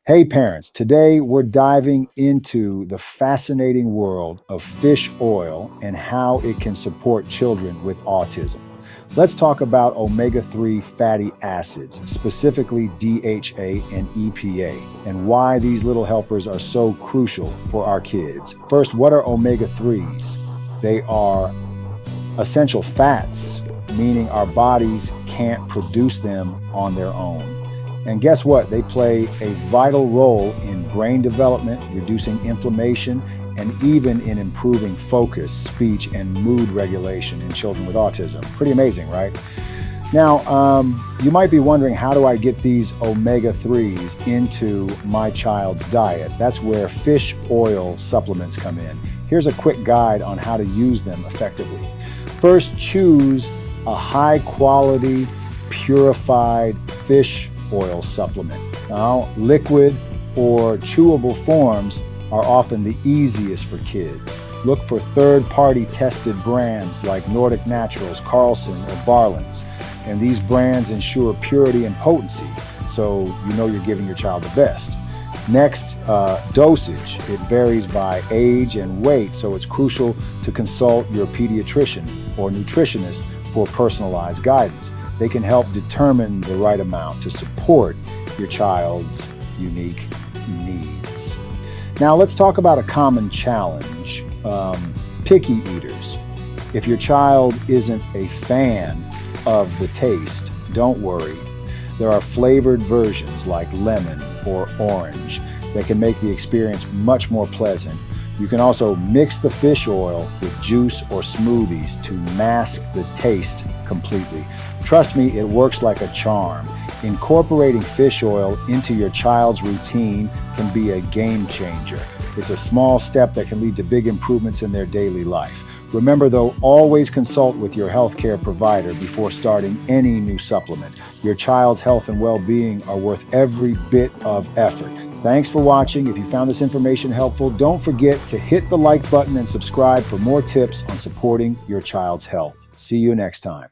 Hey parents, today we're diving into the fascinating world of fish oil and how it can support children with autism. Let's talk about omega-3 fatty acids, specifically DHA and EPA, and why these little helpers are so crucial for our kids. First, what are omega-3s? They are essential fats, meaning our bodies can't produce them on their own. And guess what? They play a vital role in brain development, reducing inflammation, and even in improving focus, speech, and mood regulation in children with autism. Pretty amazing, right? Now, you might be wondering, how do I get these omega-3s into my child's diet? That's where fish oil supplements come in. Here's a quick guide on how to use them effectively. First, choose a high-quality, purified fish oil supplement. Now, liquid or chewable forms are often the easiest for kids. Look for third-party tested brands like Nordic Naturals, Carlson, or Barlean. And these brands ensure purity and potency, so you know you're giving your child the best. Next, dosage. It varies by age and weight, so it's crucial to consult your pediatrician or nutritionist for personalized guidance. They can help determine the right amount to support your child's unique needs. Now let's talk about a common challenge, picky eaters. If your child isn't a fan of the taste, don't worry. There are flavored versions like lemon or orange that can make the experience much more pleasant. You can also mix the fish oil with juice or smoothies to mask the taste completely. Trust me, it works like a charm. Incorporating fish oil into your child's routine can be a game changer. It's a small step that can lead to big improvements in their daily life. Remember though, always consult with your healthcare provider before starting any new supplement. Your child's health and well-being are worth every bit of effort. Thanks for watching. If you found this information helpful, don't forget to hit the like button and subscribe for more tips on supporting your child's health. See you next time.